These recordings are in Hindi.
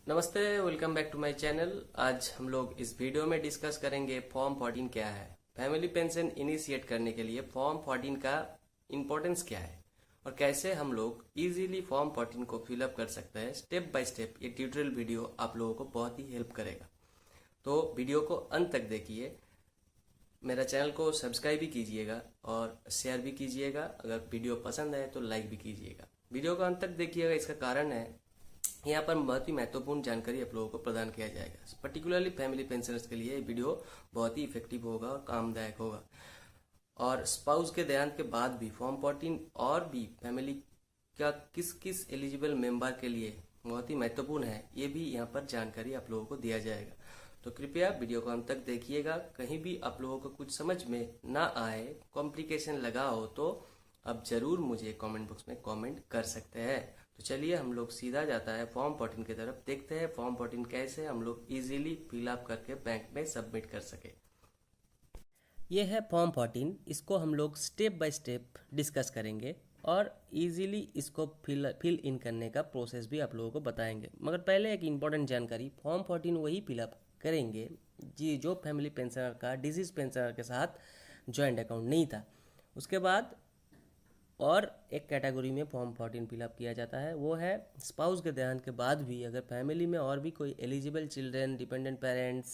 नमस्ते, welcome back to my channel. आज हम लोग इस वीडियो में डिस्कस करेंगे फॉर्म 14 क्या है। फैमिली पेंशन इनिशिएट करने के लिए फॉर्म 14 का इम्पोर्टेंस क्या है और कैसे हम लोग इजीली फॉर्म 14 को फिलअप कर सकते हैं। स्टेप बाय स्टेप ये ट्यूटोरियल वीडियो आप लोगों को बहुत ही हेल्प करेगा, तो वीडियो को अंत तक देखिए। मेरा चैनल को सब्सक्राइब भी कीजिएगा और शेयर भी कीजिएगा। अगर वीडियो पसंद आए तो लाइक भी कीजिएगा। वीडियो को अंत तक देखिएगा, इसका कारण है यहाँ पर बहुत ही महत्वपूर्ण जानकारी आप लोगों को प्रदान किया जाएगा। पर्टिकुलरली फैमिली पेंशनर्स के लिए ये वीडियो बहुत ही इफेक्टिव होगा और कामदायक होगा। और स्पाउस के देहांत के बाद भी फॉर्म 14 और भी फैमिली का किस किस एलिजिबल मेंबर के लिए बहुत ही महत्वपूर्ण है, ये भी यहाँ पर जानकारी आप लोगों को दिया जाएगा। तो कृपया वीडियो को अंत तक देखिएगा। कहीं भी आप लोगों को कुछ समझ में ना आए, कॉम्प्लिकेशन लगा हो, तो आप जरूर मुझे कमेंट बॉक्स में कमेंट कर सकते हैं। तो चलिए हम लोग सीधा जाता है फॉर्म 14 की तरफ। देखते हैं फॉर्म 14 कैसे हम लोग इजीली फिलअप करके बैंक में सबमिट कर सके। ये है फॉर्म 14। इसको हम लोग स्टेप बाय स्टेप डिस्कस करेंगे और इजीली इसको फिल इन करने का प्रोसेस भी आप लोगों को बताएंगे। मगर पहले एक इम्पॉर्टेंट जानकारी, फॉर्म 14 वही फिलअप करेंगे जी जो फैमिली पेंशनर का डिजीज पेंशनर के साथ जॉइंट अकाउंट नहीं था। उसके बाद और एक कैटेगरी में फॉर्म 14 फिलअप किया जाता है, वो है स्पाउस के देहांत के बाद भी अगर फैमिली में और भी कोई eligible children, dependent parents,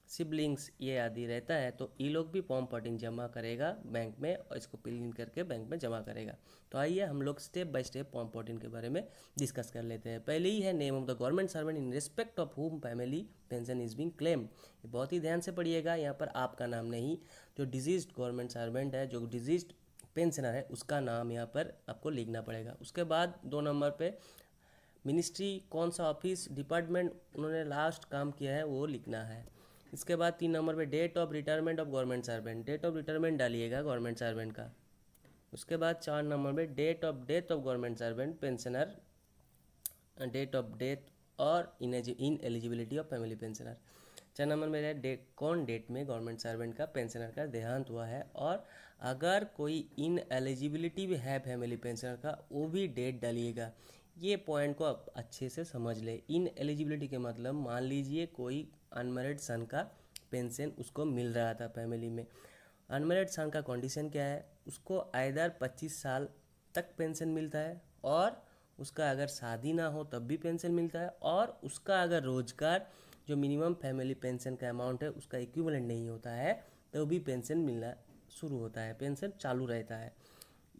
siblings ये आदि रहता है, तो ये लोग भी फॉर्म 14 जमा करेगा बैंक में और इसको फिल इन करके बैंक में जमा करेगा। तो आइए हम लोग स्टेप बाय स्टेप फॉर्म 14 के बारे में डिस्कस कर लेते हैं। पहले ही है name of the government servant in respect of हुम family pension is being claimed. बहुत ही ध्यान से पढ़िएगा, यहाँ पर आपका नाम नहीं, जो डिजीज्ड गवर्नमेंट सर्वेंट है, जो डिजीज्ड पेंशनर है, उसका नाम यहाँ पर आपको लिखना पड़ेगा। उसके बाद 2 नंबर पे मिनिस्ट्री, कौन सा ऑफिस डिपार्टमेंट उन्होंने लास्ट काम किया है वो लिखना है। इसके बाद 3 नंबर पे date of retirement of government servant, date of retirement डालिएगा गवर्नमेंट सर्वेंट का। उसके बाद 4 नंबर पे date of death of government servant pensioner, date of death और इन एलिजिबिलिटी ऑफ फैमिली पेंशनर। 4 नंबर में है डेट, कौन डेट में गवर्नमेंट सर्वेंट का पेंशनर का देहांत हुआ है, और अगर कोई इन एलिजिबिलिटी भी है फैमिली पेंशनर का, वो भी डेट डालिएगा। ये पॉइंट को आप अच्छे से समझ ले। इन एलिजिबिलिटी के मतलब, मान लीजिए कोई अनमैरिड सन का पेंशन उसको मिल रहा था फैमिली में। अनमैरिड सन का कंडीशन क्या है, उसको आइदर 25 साल तक पेंशन मिलता है, और उसका अगर शादी ना हो तब भी पेंशन मिलता है, और उसका अगर रोजगार जो मिनिमम फैमिली पेंशन का अमाउंट है उसका इक्विवेलेंट नहीं होता है, तो भी पेंशन मिलना शुरू होता है, पेंशन चालू रहता है।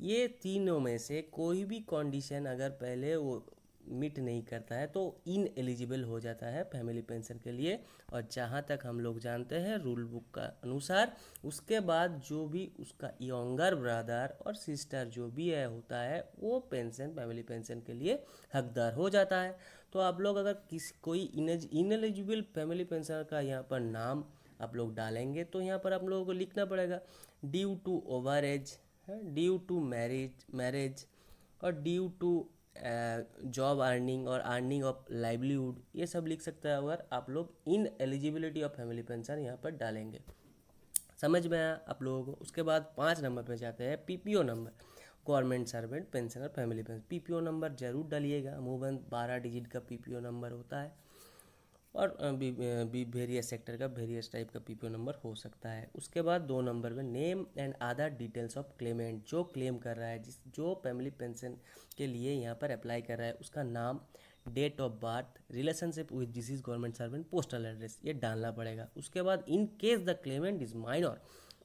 ये तीनों में से कोई भी कंडीशन अगर पहले वो मीट नहीं करता है तो इन एलिजिबल हो जाता है फैमिली पेंशन के लिए। और जहाँ तक हम लोग जानते हैं रूल बुक का अनुसार, उसके बाद जो भी उसका यंगर ब्रदर और सिस्टर जो भी है होता है, वो पेंशन फैमिली पेंशन के लिए हकदार हो जाता है। तो आप लोग अगर कोई इनएलिजिबल फैमिली पेंशनर का यहाँ पर नाम आप लोग डालेंगे, तो यहाँ पर आप लोगों को लिखना पड़ेगा due to over age, due to marriage और ड्यू टू जॉब अर्निंग और अर्निंग ऑफ लाइवलीहुड, ये सब लिख सकते हैं अगर आप लोग in eligibility of family pension यहाँ पर डालेंगे। समझ में आया आप लोगों को। उसके बाद 5 नंबर पे जाते हैं PPO number, government servant pensioner family pension. PPO number जरूर डालिएगा, अमूमन 12 डिजिट का पीपीओ नंबर होता है, और वेरियस सेक्टर का वेरियस टाइप का पीपीओ नंबर हो सकता है। उसके बाद 2 नंबर में name and other details of Clement, जो क्लेम कर रहा है, जो फैमिली पेंशन के लिए यहाँ पर अप्लाई कर रहा है, उसका नाम, date of birth, relationship with deceased government servant, postal address, ये डालना पड़ेगा। उसके बाद in case the claimant is minor,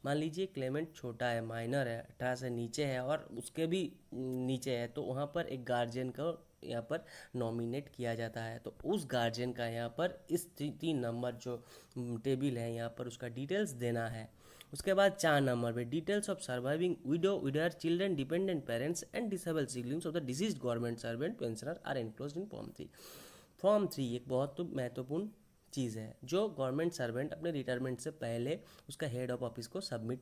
मान लीजिए क्लेमेंट छोटा है, माइनर है, 18 से नीचे है और उसके भी नीचे है, तो वहाँ पर एक गार्जियन को यहाँ पर नॉमिनेट किया जाता है। तो उस गार्जियन का यहाँ पर इस 3 नंबर जो टेबल है यहाँ पर उसका डिटेल्स देना है। उसके बाद 4 नंबर पे details of surviving widow, widower, children, dependent parents and disable siblings of the deceased government servant pensioner are enclosed in form 3। Form 3 एक बहुत महत्वपूर्ण चीज़ है जो गवर्नमेंट सर्वेंट अपने रिटायरमेंट से पहले उसका हेड ऑफ ऑफिस को सबमिट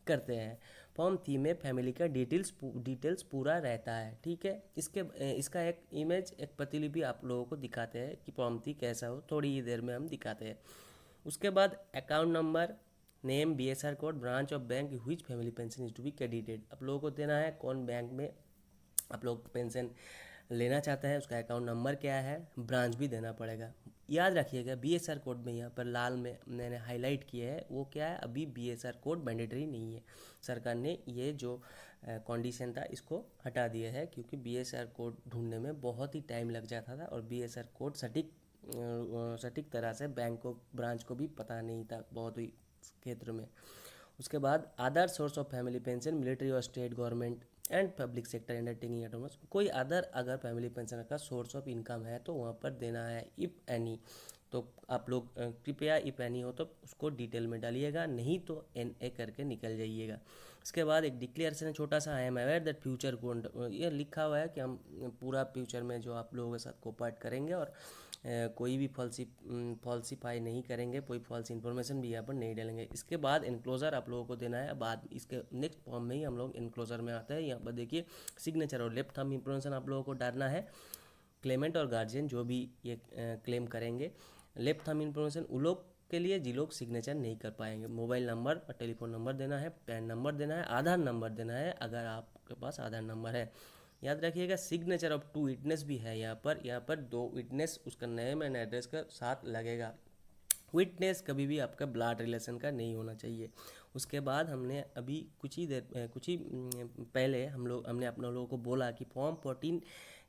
करते हैं। फॉर्म 3 में फैमिली का डिटेल्स पूरा रहता है, ठीक है। इसका एक इमेज, एक प्रतिलिपि आप लोगों को दिखाते हैं कि फॉर्म 3 कैसा हो, थोड़ी ही देर में हम दिखाते हैं। उसके बाद account number, name, BSR code, branch of bank which family pension is to be credited, आप लोगों को देना है कौन बैंक में आप लोग पेंशन लेना चाहता है उसका अकाउंट नंबर क्या है, ब्रांच भी देना पड़ेगा। याद रखिएगा बीएसआर कोड में यहाँ पर लाल में मैंने हाईलाइट किया है वो क्या है, अभी बीएसआर कोड मैंडेटरी नहीं है। सरकार ने ये जो कंडीशन था इसको हटा दिया है, क्योंकि बीएसआर कोड ढूंढने में बहुत ही टाइम लग जाता था और बीएसआर कोड सटीक तरह से बैंक को ब्रांच को भी पता नहीं था बहुत ही क्षेत्र में। उसके बाद other source of family pension military और state government and public sector undertaking autonomous, कोई अदर अगर फैमिली पेंशन का सोर्स ऑफ इनकम है तो वहाँ पर देना है इफ़ एनी। तो आप लोग कृपया इफ़ एनी हो तो उसको डिटेल में डालिएगा, नहीं तो NA करके निकल जाइएगा। इसके बाद एक डिक्लेरेशन है छोटा सा, I am aware that future को, ये लिखा हुआ है कि हम पूरा फ्यूचर में जो आप लोगों के साथ कोऑपरेट करेंगे और कोई भी फॉल्सीफाई नहीं करेंगे, कोई फॉल्स इन्फॉर्मेशन भी यहाँ पर नहीं डालेंगे। इसके बाद इनक्लोजर आप लोगों को देना है, बाद इसके नेक्स्ट फॉर्म में ही हम लोग इनक्लोजर में आते हैं। यहाँ पर देखिए सिग्नेचर और लेफ्ट थंब इन्फॉर्मेशन आप लोगों को डालना है। क्लेमेंट और गार्जियन जो भी ये क्लेम करेंगे, लेफ्ट थंब इन्फॉर्मेशन उन लोग के लिए जी लोग सिग्नेचर नहीं कर पाएंगे। मोबाइल नंबर और टेलीफोन नंबर देना है, पैन नंबर देना है, आधार नंबर देना है अगर आपके पास आधार नंबर है। याद रखिएगा सिग्नेचर ऑफ 2 विटनेस भी है यहाँ पर 2 विटनेस उसका नेम एंड एड्रेस का साथ लगेगा। विटनेस कभी भी आपका ब्लड रिलेशन का नहीं होना चाहिए। उसके बाद हमने अभी कुछ ही पहले हमने अपने लोगों को बोला कि फॉर्म 14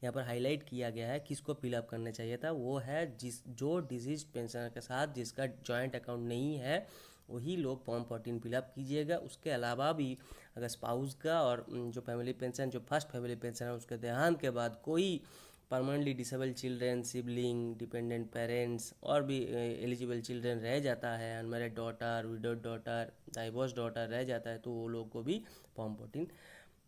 यहाँ पर हाईलाइट किया गया है, किसको फिलअप करने चाहिए था, वो है जो डिजीज पेंशनर के साथ जिसका जॉइंट अकाउंट नहीं है वही लोग फॉर्म 14 फिलअप कीजिएगा। उसके अलावा भी अगर स्पाउस का और जो फैमिली पेंशन जो फर्स्ट फैमिली पेंशन है उसके देहांत के बाद कोई permanently disable children, sibling, dependent parents और भी एलिजिबल चिल्ड्रेन रह जाता है, unmarried daughter, widowed daughter, divorce daughter रह जाता है, तो वो लोग को भी फॉर्म 14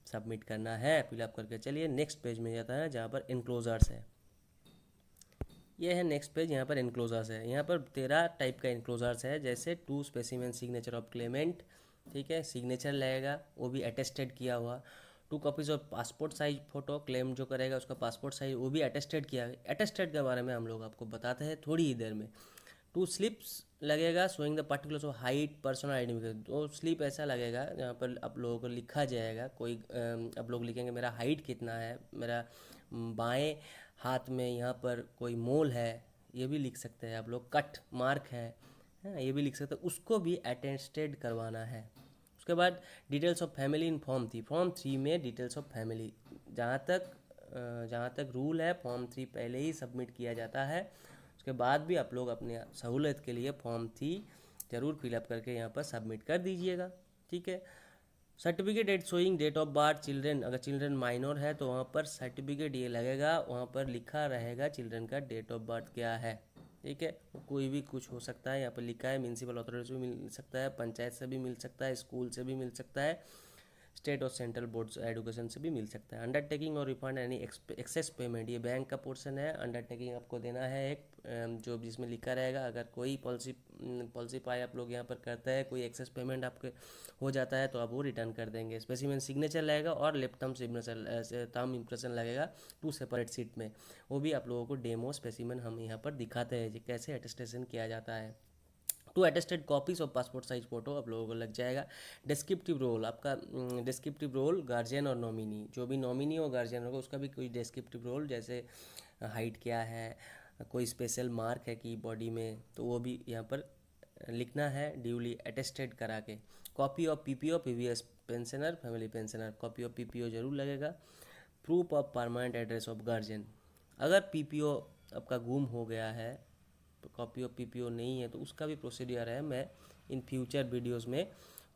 सबमिट करना है फिलअप करके। चलिए नेक्स्ट पेज में जाता है जहाँ पर इनक्लोजर्स है। ये है नेक्स्ट पेज, यहाँ पर इनक्लोजर्स है। यहाँ पर 13 टाइप का इनक्लोजर्स है, जैसे 2 स्पेसिमेन सिग्नेचर ऑफ क्लेमेंट, ठीक है, सिग्नेचर लगेगा वो भी अटेस्टेड किया हुआ। 2 copies of passport size photo, claim जो करेगा उसका पासपोर्ट साइज वो भी अटेस्टेड किया। अटेस्टेड के बारे में हम लोग आपको बताते हैं थोड़ी ही देर में। 2 स्लिप्स लगेगा showing the particulars of height, personal identification. तो स्लिप ऐसा लगेगा जहाँ पर आप लोगों को लिखा जाएगा, कोई आप लोग लिखेंगे मेरा हाइट कितना है, मेरा बाएं हाथ में यहाँ पर कोई मोल है, ये भी लिख सकते हैं आप लोग, कट मार्क है, ये भी लिख सकते हैं, उसको भी अटेस्टेड करवाना है। उसके बाद details of family in form 3 में डिटेल्स ऑफ फैमिली जहाँ तक रूल है फॉर्म 3 पहले ही सबमिट किया जाता है। उसके बाद भी आप लोग अपने सहूलत के लिए फॉर्म 3 ज़रूर फिलअप करके यहाँ पर सबमिट कर दीजिएगा, ठीक है। Certificate at showing date of birth children, अगर चिल्ड्रन माइनर है तो वहाँ पर सर्टिफिकेट ये लगेगा, वहाँ पर लिखा रहेगा चिल्ड्रन का डेट ऑफ बर्थ क्या है, ठीक है। कोई भी कुछ हो सकता है, यहाँ पर लिखा है म्यूनसिपल अथॉरिटी से भी मिल सकता है, पंचायत से भी मिल सकता है, स्कूल से भी मिल सकता है, स्टेट और सेंट्रल बोर्ड एजुकेशन से भी मिल सकता है। अंडरटेकिंग और रिफंड एनी एक्सेस पेमेंट, ये बैंक का पोर्शन है। अंडरटेकिंग आपको देना है एक जो जिसमें लिखा रहेगा अगर कोई पॉलिसी पाई आप लोग यहाँ पर करते हैं, कोई एक्सेस पेमेंट आपके हो जाता है तो आप वो रिटर्न कर देंगे। स्पेसिमेन सिग्नेचर लगेगा और लेफ्ट थंब इम्प्रेशन लगेगा 2 सेपरेट सीट में, वो भी आप लोगों को डेमो स्पेसिमेन हम यहाँ पर दिखाते हैं कैसे अटेस्टेशन किया जाता है। 2 attested copies of passport size photo आप लोगों को लग जाएगा। डिस्क्रिप्टिव रोल आपका, डिस्क्रिप्टिव रोल गार्जियन और नॉमिनी, जो भी नॉमिनी और गार्जियन होगा उसका भी कोई डिस्क्रिप्टिव रोल, जैसे हाइट क्या है, कोई स्पेशल मार्क है कि बॉडी में, तो वो भी यहाँ पर लिखना है ड्यूली अटेस्टेड करा के। Copy of PPO previous pensioner family pensioner, copy of PPO जरूर लगेगा। Proof of permanent address of guardian, अगर PPO आपका गुम हो गया है, कॉपी ऑफ PPO नहीं है तो उसका भी प्रोसीडियर है, मैं इन फ्यूचर वीडियोस में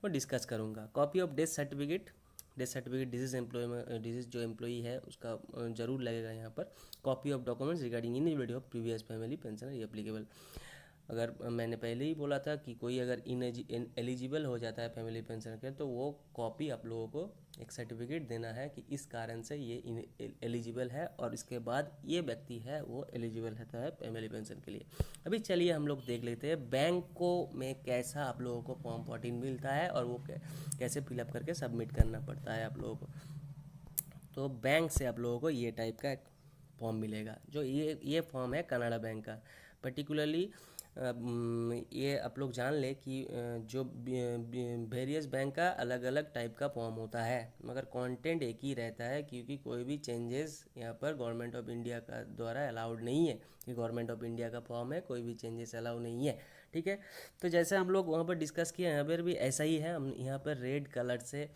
वो डिस्कस करूँगा। Copy of death certificate deceased जो एम्प्लॉई है उसका जरूर लगेगा यहाँ पर। Copy of documents regarding ineligibility of previous family pensioner applicable, अगर मैंने पहले ही बोला था कि कोई अगर एलिजिबल हो जाता है फैमिली पेंशन के, तो वो कॉपी आप लोगों को एक सर्टिफिकेट देना है कि इस कारण से ये एलिजिबल है और इसके बाद ये व्यक्ति है वो एलिजिबल रहता है फैमिली पेंशन के लिए। अभी चलिए हम लोग देख लेते हैं बैंकों में कैसा आप लोगों को फॉर्म 14 मिलता है और वो कैसे फिलअप करके सबमिट करना पड़ता है आप लोगों को। तो बैंक से आप लोगों को ये टाइप का फॉर्म मिलेगा, जो ये फॉर्म है कनाडा बैंक का। पर्टिकुलरली ये आप लोग जान ले कि जो वेरियस बैंक का अलग अलग टाइप का फॉर्म होता है, मगर कंटेंट एक ही रहता है, क्योंकि कोई भी चेंजेस यहाँ पर गवर्नमेंट ऑफ इंडिया का द्वारा अलाउड नहीं है कि गवर्नमेंट ऑफ इंडिया का फॉर्म है, कोई भी चेंजेस अलाउ नहीं है। ठीक है, तो जैसे हम लोग वहाँ पर डिस्कस किए, यहाँ पर भी ऐसा ही है। हम यहाँ पर रेड कलर से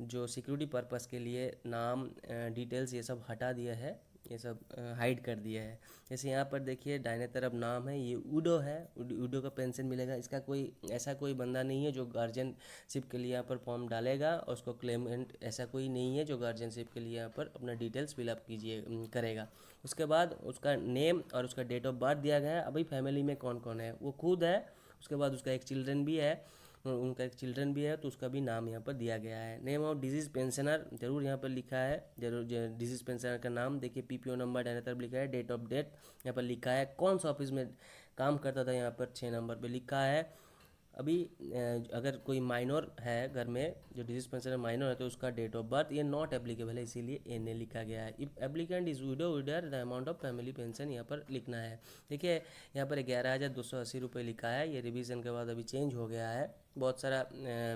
जो सिक्योरिटी पर्पस के लिए नाम डिटेल्स ये सब हटा दिया है, ये सब हाइड कर दिया है। जैसे यहाँ पर देखिए दाहिने तरफ नाम है, ये उडो है, उडो का पेंशन मिलेगा। इसका कोई ऐसा कोई बंदा नहीं है जो गार्जियनशिप के लिए यहाँ पर फॉर्म डालेगा और उसको क्लेमेंट, ऐसा कोई नहीं है जो गार्जियनशिप के लिए यहाँ पर अपना डिटेल्स फिलअप करेगा। उसके बाद उसका नेम और उसका डेट ऑफ बर्थ दिया गया है। अभी फैमिली में कौन कौन है, वो खुद है, उसके बाद उसका एक चिल्ड्रन भी है, उनका एक चिल्ड्रन भी है, तो उसका भी नाम यहाँ पर दिया गया है। नेम ऑफ डिजीज पेंशनर जरूर यहाँ पर लिखा है, जरूर डिजीज पेंशनर का नाम देखिए, पीपीओ नंबर दाहिने तरफ लिखा है, डेट ऑफ डेथ यहाँ पर लिखा है, कौन सा ऑफिस में काम करता था यहाँ पर 6 नंबर पे लिखा है। अभी अगर कोई माइनर है घर में, जो डिजीज पेंशनर माइनर है, तो उसका डेट ऑफ बर्थ ये नॉट एप्लीकेबल है, इसीलिए एन लिखा गया है। If applicant is widow weeder the amount of family pension यहाँ पर लिखना है। देखिए यहाँ पर 11,280 रुपये लिखा है, ये रिवीजन के बाद अभी चेंज हो गया है, बहुत सारा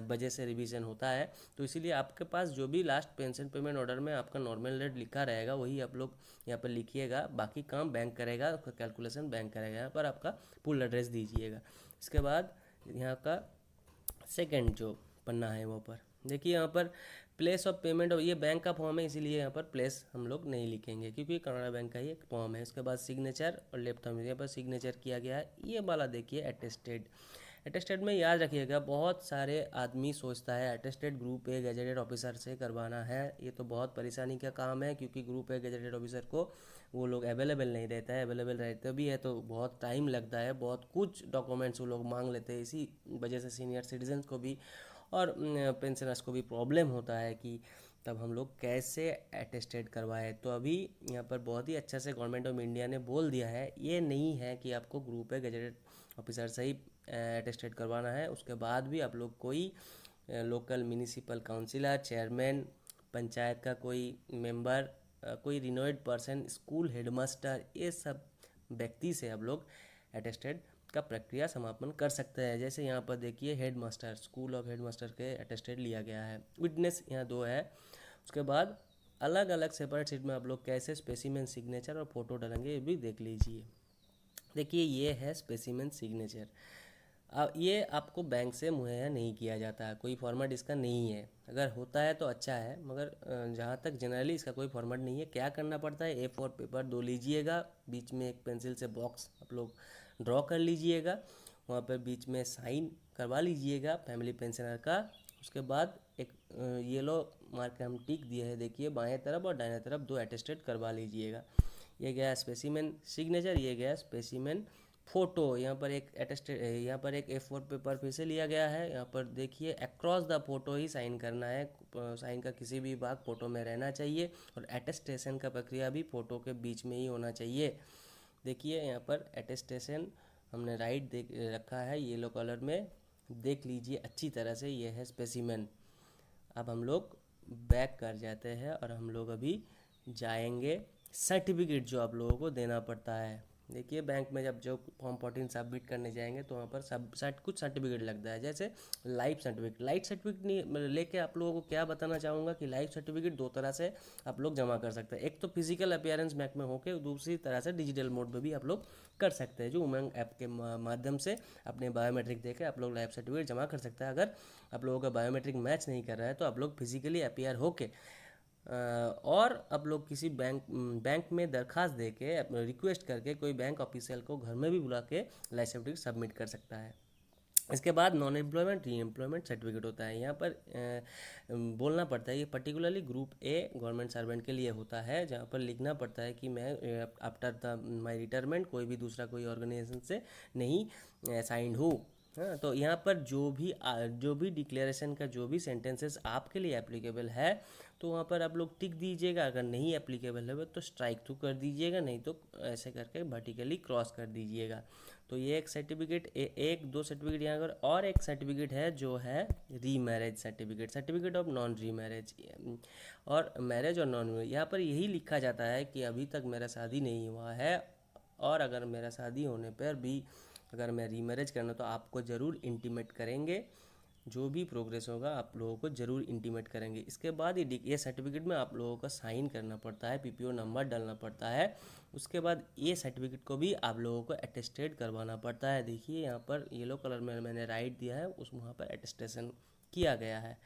वजह से रिवीजन होता है, तो इसीलिए आपके पास जो भी लास्ट पेंशन पेमेंट ऑर्डर में आपका नॉर्मल रेट लिखा रहेगा वही आप लोग यहाँ पर लिखिएगा। बाकी काम बैंक करेगा, उसका कैलकुलेशन बैंक करेगा, यहाँ पर आपका फुल एड्रेस दीजिएगा। इसके बाद यहाँ का सेकंड जो पन्ना है वो पर देखिए, यहाँ पर प्लेस ऑफ पेमेंट, और ये बैंक का फॉर्म है इसीलिए यहाँ पर प्लेस हम लोग नहीं लिखेंगे, क्योंकि कनाडा बैंक का ही एक फॉर्म है। उसके बाद सिग्नेचर और लेफ्ट थंब, यहाँ पर सिग्नेचर किया गया है। ये वाला देखिए अटेस्टेड, अटेस्टेड में याद रखिएगा, बहुत सारे आदमी सोचता है attested group A gazetted officer से करवाना है। ये तो बहुत परेशानी का काम है, क्योंकि ग्रुप ए गैजेटेड ऑफिसर को वो लोग अवेलेबल नहीं रहता है, अवेलेबल रहते भी है तो बहुत टाइम लगता है, बहुत कुछ डॉक्यूमेंट्स वो लोग मांग लेते हैं। इसी वजह से सीनियर सिटीजन को भी और पेंशनर्स को भी प्रॉब्लम होता है कि तब हम लोग कैसे अटेस्टेड करवाए। तो अभी यहाँ पर बहुत ही अच्छा से गवर्नमेंट ऑफ इंडिया ने बोल दिया है, ये नहीं है कि आपको ग्रुप ए गैजेटेड ऑफिसर से ही अटेस्टेड करवाना है, उसके बाद भी आप लोग कोई local municipal councillor, chairman, panchayat का कोई मेंबर, कोई रिनोवेड पर्सन, स्कूल हेडमास्टर, ये सब व्यक्ति से आप लोग अटेस्टेड का प्रक्रिया समापन कर सकते हैं। जैसे यहाँ पर देखिए हेडमास्टर, स्कूल ऑफ हेडमास्टर के अटेस्टेड लिया गया है। विटनेस यहाँ 2 है। उसके बाद अलग अलग सेपरेट शीट में आप लोग कैसे स्पेसिमेन सिग्नेचर और फोटो डालेंगे ये भी देख लीजिए। देखिए ये है स्पेसिमेन सिग्नेचर, ये आपको बैंक से मुहैया नहीं किया जाता है, कोई फॉर्मेट इसका नहीं है। अगर होता है तो अच्छा है, मगर जहाँ तक जनरली इसका कोई फॉर्मेट नहीं है। क्या करना पड़ता है, A4 पेपर 2 लीजिएगा, बीच में एक पेंसिल से बॉक्स आप लोग ड्रॉ कर लीजिएगा, वहाँ पर बीच में साइन करवा लीजिएगा फैमिली पेंशनर का। उसके बाद एक येलो मार्क हम टिक दिए है, देखिए बाएं तरफ और दाहिने तरफ 2 अटेस्टेड करवा लीजिएगा। ये गया स्पेसिमेन सिग्नेचर, ये गया स्पेसिमेन फोटो। यहाँ पर एक अटेस्टेड, यहाँ पर एक A4 पेपर फिर से लिया गया है। यहाँ पर देखिए अक्रॉस द फोटो ही साइन करना है, साइन का किसी भी भाग फोटो में रहना चाहिए, और अटेस्टेशन का प्रक्रिया भी फोटो के बीच में ही होना चाहिए। देखिए यहाँ पर अटेस्टेशन हमने राइट देख रखा है येलो कलर में, देख लीजिए अच्छी तरह से, ये है स्पेसिमेन। अब हम लोग बैक कर जाते हैं और हम लोग अभी जाएंगे सर्टिफिकेट जो आप लोगों को देना पड़ता है। देखिए बैंक में जब जो फॉर्म 14 सबमिट करने जाएंगे तो वहाँ पर कुछ सर्टिफिकेट लगता है, जैसे लाइफ सर्टिफिकेट। लाइफ सर्टिफिकेट लेके आप लोगों को क्या बताना चाहूँगा कि लाइफ सर्टिफिकेट 2 तरह से आप लोग जमा कर सकते हैं। एक तो फिजिकल अपीयरेंस बैंक में होकर, दूसरी तरह से डिजिटल मोड में भी आप लोग कर सकते हैं, जो उमंग ऐप के माध्यम से अपने बायोमेट्रिक देके आप लोग लाइफ सर्टिफिकेट जमा कर सकते हैं। अगर आप लोगों का बायोमेट्रिक मैच नहीं कर रहा है तो आप लोग फिजिकली अपीयर होके और आप लोग किसी बैंक में दरखास्त दे के रिक्वेस्ट करके कोई बैंक ऑफिशियल को घर में भी बुला के लाइफ सर्टिफिकेट सबमिट कर सकता है। इसके बाद नॉन एम्प्लॉयमेंट री एम्प्लॉयमेंट सर्टिफिकेट होता है। यहाँ पर बोलना पड़ता है, ये particularly group A government servant के लिए होता है, जहाँ पर लिखना पड़ता है कि मैं आफ्टर द माई रिटायरमेंट कोई भी दूसरा कोई ऑर्गेनाइजेशन से नहीं साइंड हूँ। हाँ, तो यहाँ पर जो भी डिक्लेरेशन का जो भी सेंटेंसेस आपके लिए एप्लीकेबल है तो वहाँ पर आप लोग टिक दीजिएगा। अगर नहीं एप्लीकेबल है तो स्ट्राइक थ्रू कर दीजिएगा, नहीं तो ऐसे करके वर्टिकली क्रॉस कर दीजिएगा। तो ये एक सर्टिफिकेट, एक 2 सर्टिफिकेट यहाँ पर, और एक सर्टिफिकेट है जो है री marriage certificate, certificate of non री मैरिज। और मैरिज और नॉन मैरिज यहाँ पर यही लिखा जाता है कि अभी तक मेरा शादी नहीं हुआ है, और अगर मेरा शादी होने पर भी अगर मैं रीमैरेज करना तो आपको ज़रूर इंटीमेट करेंगे, जो भी प्रोग्रेस होगा आप लोगों को ज़रूर इंटीमेट करेंगे। इसके बाद ये सर्टिफिकेट में आप लोगों को साइन करना पड़ता है, पीपीओ नंबर डालना पड़ता है। उसके बाद ये सर्टिफिकेट को भी आप लोगों को अटेस्टेड करवाना पड़ता है। देखिए यहाँ पर येलो कलर में मैंने राइट दिया है, उस वहाँ पर अटेस्टेशन किया गया है।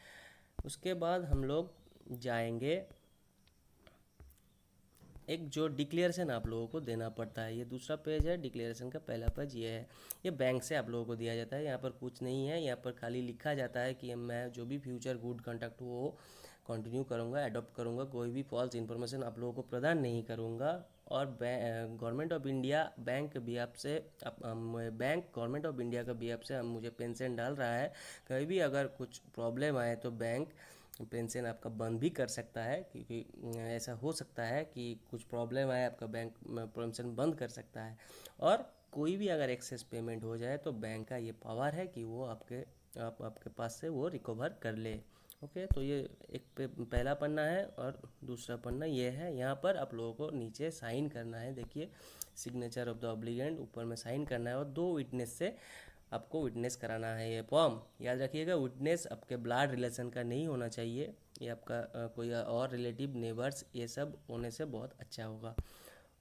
उसके बाद हम लोग जाएंगे, एक जो डिक्लेरेशन आप लोगों को देना पड़ता है, ये दूसरा पेज है। डिक्लेरेशन का पहला पेज ये है, ये बैंक से आप लोगों को दिया जाता है। यहाँ पर कुछ नहीं है, यहाँ पर खाली लिखा जाता है कि मैं जो भी फ्यूचर गुड कंडक्ट वो कंटिन्यू करूँगा, अडॉप्ट करूँगा, कोई भी फॉल्स इन्फॉर्मेशन आप लोगों को प्रदान नहीं करूँगा। और government of India bank BF से बैंक गवर्नमेंट ऑफ इंडिया का बीएफ से मुझे पेंशन डाल रहा है। कभी भी अगर कुछ प्रॉब्लम आए तो बैंक पेंशन आपका बंद भी कर सकता है, क्योंकि ऐसा हो सकता है कि कुछ प्रॉब्लम आए, आपका बैंक पेंशन बंद कर सकता है। और कोई भी अगर एक्सेस पेमेंट हो जाए तो बैंक का ये पावर है कि वो आपके पास से वो रिकवर कर ले। ओके, तो ये एक पहला पन्ना है और दूसरा पन्ना ये है। यहाँ पर आप लोगों को नीचे साइन करना है, देखिए सिग्नेचर ऑफ द ऑब्लिगेंट, ऊपर में साइन करना है और 2 विटनेस से आपको विटनेस कराना है। ये फॉर्म याद रखिएगा, विटनेस आपके ब्लड रिलेशन का नहीं होना चाहिए, ये आपका कोई और रिलेटिव, नेबर्स, ये सब होने से बहुत अच्छा होगा।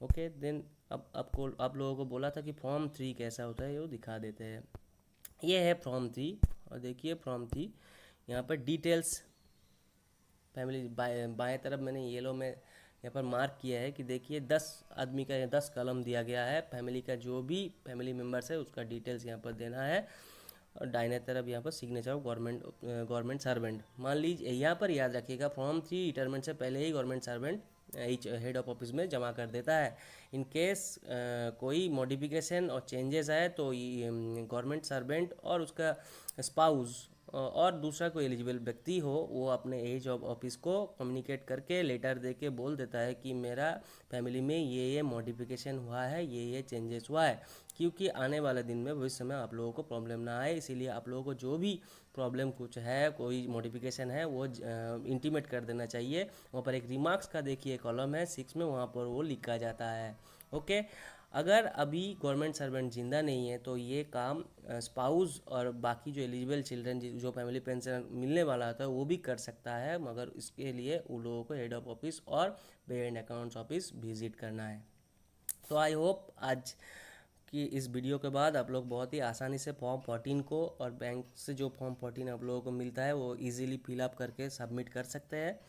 ओके, देन अब आप लोगों को बोला था कि फॉर्म 3 कैसा होता है, ये दिखा देते हैं। ये है फॉर्म 3 और देखिए फॉर्म 3 यहाँ पर डिटेल्स फैमिली बाएँ तरफ मैंने येलो में यहाँ पर मार्क किया है कि देखिए 10 आदमी का 10 कॉलम दिया गया है। फैमिली का जो भी फैमिली मेम्बर्स है उसका डिटेल्स यहाँ पर देना है। और दाहिने तरफ यहाँ पर सिग्नेचर ऑफ गवर्नमेंट सर्वेंट। मान लीजिए यहाँ पर याद रखिएगा, फॉर्म 3 रिटायरमेंट से पहले ही government servant each head of office में जमा कर देता है। इन केस कोई मॉडिफिकेशन और चेंजेस आए तो गवर्नमेंट सर्वेंट और उसका स्पाउस और दूसरा कोई एलिजिबल व्यक्ति हो, वो अपने एज ऑफ ऑफिस को कम्युनिकेट करके लेटर दे के बोल देता है कि मेरा फैमिली में ये मॉडिफिकेशन हुआ है, ये चेंजेस हुआ है, क्योंकि आने वाले दिन में भविष्य में आप लोगों को प्रॉब्लम ना आए। इसीलिए आप लोगों को जो भी प्रॉब्लम कुछ है, कोई मॉडिफिकेशन है, वो इंटीमेट कर देना चाहिए। वहाँ पर एक रिमार्क्स का देखिए कॉलम है 6 में, वहाँ पर वो लिखा जाता है। ओके, अगर अभी गवर्नमेंट सर्वेंट जिंदा नहीं है तो ये काम स्पाउस और बाकी जो एलिजिबल चिल्ड्रन जो फैमिली पेंशन मिलने वाला होता है वो भी कर सकता है, मगर इसके लिए उन लोगों को हेड ऑफ ऑफिस और पे एंड अकाउंट्स ऑफिस विजिट करना है। तो आई होप आज कि इस वीडियो के बाद आप लोग बहुत ही आसानी से फॉर्म 14 को और बैंक से जो फॉर्म 14 आप लोगों को मिलता है वो इजीली फिलअप करके सबमिट कर सकते हैं।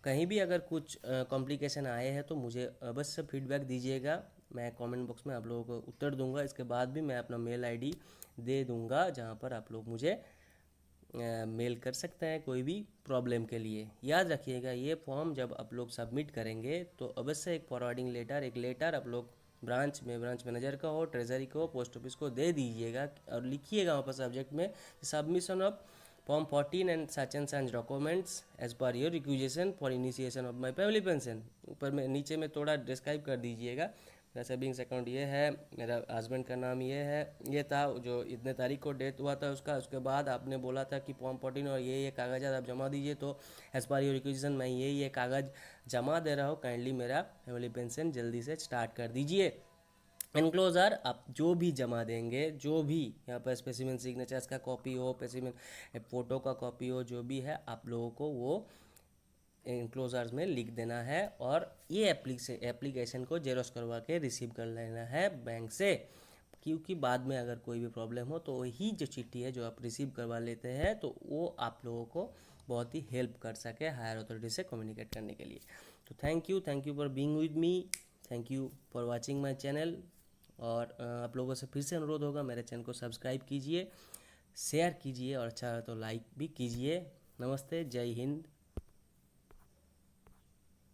कहीं भी अगर कुछ कॉम्प्लिकेशन आए हैं तो मुझे अवश्य फीडबैक दीजिएगा, मैं कमेंट बॉक्स में आप लोगों को उत्तर दूंगा। इसके बाद भी मैं अपना मेल आईडी दे दूंगा जहां पर आप लोग मुझे मेल कर सकते हैं कोई भी प्रॉब्लम के लिए। याद रखिएगा, ये फॉर्म जब आप लोग सबमिट करेंगे तो अवश्य एक फॉरवर्डिंग लेटर, एक लेटर आप लोग ब्रांच मैनेजर का हो, ट्रेजरी को, पोस्ट ऑफिस को दे दीजिएगा और लिखिएगा वहाँ पर सब्जेक्ट में submission of form 14 and such documents as per your requisition for initiation of my family pension. ऊपर में नीचे में थोड़ा डिस्क्राइब कर दीजिएगा, मेरा सेविंग्स अकाउंट ये है, मेरा हस्बैंड का नाम ये है, ये था जो इतने तारीख को डेथ हुआ था उसका। उसके बाद आपने बोला था कि फॉर्म 14 और ये कागजात आप जमा दीजिए, तो एज पर योर रिक्वेजेशन मैं ये कागज़ जमा दे रहा हूँ, काइंडली मेरा फैमिली पेंशन जल्दी से स्टार्ट कर दीजिए। एनक्लोजर आप जो भी जमा देंगे, जो भी यहाँ पर स्पेसिमेन सिग्नेचर्स का कॉपी हो, स्पेसिमेन फ़ोटो का कॉपी हो, जो भी है आप लोगों को वो एनक्लोजर्स में लिख देना है और ये एप्लीकेशन को जेरोक्स करवा के रिसीव कर लेना है बैंक से, क्योंकि बाद में अगर कोई भी प्रॉब्लम हो तो वही जो चिट्ठी है जो आप रिसीव करवा लेते हैं तो वो आप लोगों को बहुत ही हेल्प कर सके हायर अथॉरिटी से कम्युनिकेट करने के लिए। तो thank you for being with me, thank you for watching my channel. और आप लोगों से फिर से अनुरोध होगा, मेरे चैनल को सब्सक्राइब कीजिए, शेयर कीजिए और अच्छा है तो लाइक भी कीजिए। नमस्ते, जय हिंद।